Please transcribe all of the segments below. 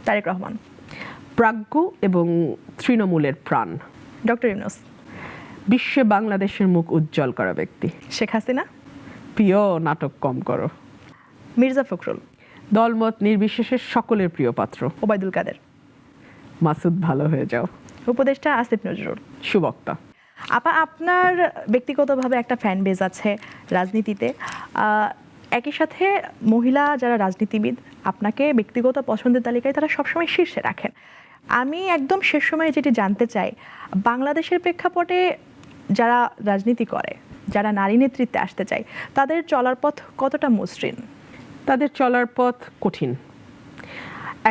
তারেক রহমান। প্রাজ্ঞ এবং তৃণমূলের প্রাণ। ডক্টর ইউনূস। বিশ্বে বাংলাদেশের মুখ উজ্জ্বল করা ব্যক্তি। শেখ হাসিনা। প্রিয় নাটক কম করো। মির্জা ফখরুল। দলমত নির্বিশেষে সকলের প্রিয় পাত্র। ওবায়দুল কাদের। মাসুদ ভালো হয়ে যাও। উপদেষ্টা আসিফ নজরুল। সুবক্তা। আপা, আপনার ব্যক্তিগতভাবে একটা ফ্যান বেজ আছে রাজনীতিতে, একই সাথে মহিলা যারা রাজনীতিবিদ আপনাকে ব্যক্তিগত পছন্দের তালিকায় তারা সবসময় শীর্ষে রাখেন। আমি একদম শেষ সময়ে যেটি জানতে চাই, বাংলাদেশের প্রেক্ষাপটে যারা রাজনীতি করে, যারা নারী নেতৃত্বে আসতে চায়, তাদের চলার পথ কতটা মসৃণ? তাদের চলার পথ কঠিন।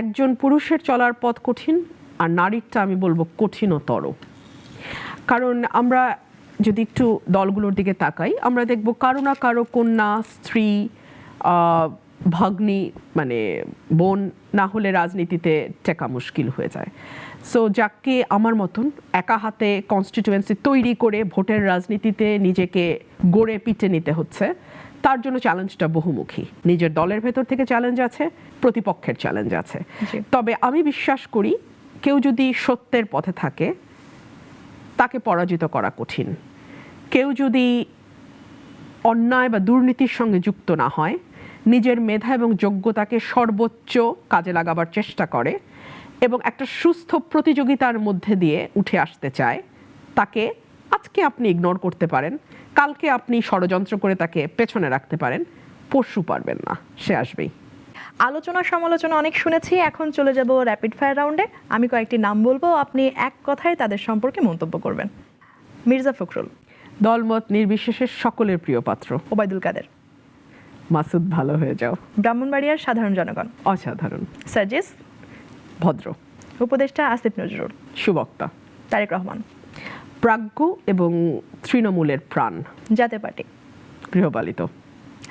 একজন পুরুষের চলার পথ কঠিন, আর নারীরটা আমি বলবো কঠিনতর। কারণ আমরা যদি একটু দলগুলোর দিকে তাকাই, আমরা দেখব কারো না কারো কন্যা, স্ত্রী, ভাগ্নি, মানে বোন না হলে রাজনীতিতে টেকা মুশকিল হয়ে যায়। সো যাকে আমার মতন একা হাতে কনস্টিটিউয়েন্সি তৈরি করে ভোটের রাজনীতিতে নিজেকে গড়ে পিটে নিতে হচ্ছে, তার জন্য চ্যালেঞ্জটা বহুমুখী। নিজের দলের ভেতর থেকে চ্যালেঞ্জ আছে, প্রতিপক্ষের চ্যালেঞ্জ আছে। তবে আমি বিশ্বাস করি কেউ যদি সত্যের পথে থাকে তাকে পরাজিত করা কঠিন। কেউ যদি অন্যায় বা দুর্নীতির সঙ্গে যুক্ত না হয়, নিজের মেধা এবং যোগ্যতাকে সর্বোচ্চ কাজে লাগাবার চেষ্টা করে এবং একটা সুস্থ প্রতিযোগিতার মধ্যে দিয়ে উঠে আসতে চায়, তাকে আজকে আপনি ইগনোর করতে পারেন, কালকে আপনি ষড়যন্ত্র করে তাকে পেছনে রাখতে পারেন, পরশু পারবেন না, সে আসবেই। আলোচনা সমালোচনা অনেক শুনেছি, এখন চলে যাব র্যাপিড ফায়ার রাউন্ডে। আমি কয়েকটি নাম বলবো, আপনি এক কথায় তাদের সম্পর্কে মন্তব্য করবেন। মির্জা ফখরুল। দলমত নির্বিশেষে সকলের প্রিয় পাত্র। ওবায়দুল কাদের। মাসুদ ভালো হয়ে যাও। ব্রাহ্মণবাড়িয়ার সাধারণ জনগণ। অসাধারণ। সার্জিস। ভদ্র। উপদেষ্টা আসিফ নজরুল। সুবক্তা। তারেক রহমান। প্রাজ্ঞ এবং তৃণমূলের প্রাণ। জাতীয় পার্টি। গৃহপালিত।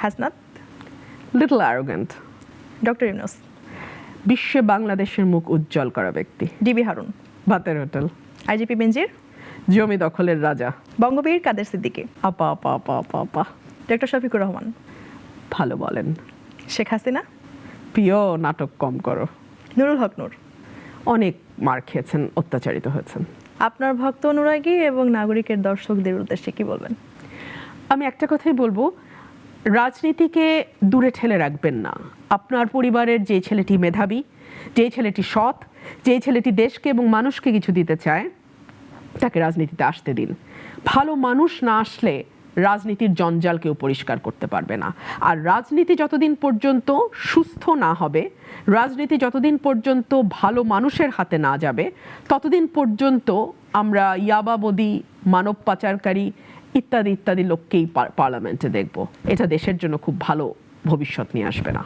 Hasnat. Little arrogant. Doctor Yunus. বিশ্বে বাংলাদেশের মুখ উজ্জ্বল করা ব্যক্তি। ডিবি হারুন। ভাতের হোটেল। আইজিপি বেনজির। জমি দখলের রাজা। বঙ্গবীর কাদের সিদ্দিকী। আপা আপা আপা আপা আপা। ডক্টর শফিকুর রহমান। ভালো বলেন। শেখ হাসিনা। প্রিয় নাটক কম করো। নুরুল হক নূর। অনেক মার খেয়েছেন, অত্যাচারিত হয়েছেন। আপনার ভক্ত অনুরাগী এবং নাগরিকের দর্শকদের উদ্দেশ্যে কি বলবেন? আমি একটা কথাই বলবো, রাজনীতিকে দূরে ঠেলে রাখবেন না। আপনার পরিবারের যে ছেলেটি মেধাবী, যে ছেলেটি সৎ, যে ছেলেটি দেশকে এবং মানুষকে কিছু দিতে চায়, তাকে রাজনীতিতে আসতে দিন। ভালো মানুষ না আসলে রাজনীতির জঞ্জাল কেউ পরিষ্কার করতে পারবে না। আর রাজনীতি যতদিন পর্যন্ত সুস্থ না হবে, রাজনীতি যতদিন পর্যন্ত ভালো মানুষের হাতে না যাবে, ততদিন পর্যন্ত আমরা ইয়াবাবদী, মানব পাচারকারী ইত্যাদি ইত্যাদি লোককেই পার্লামেন্টে দেখব। এটা দেশের জন্য খুব ভালো ভবিষ্যৎ নিয়ে আসবে না।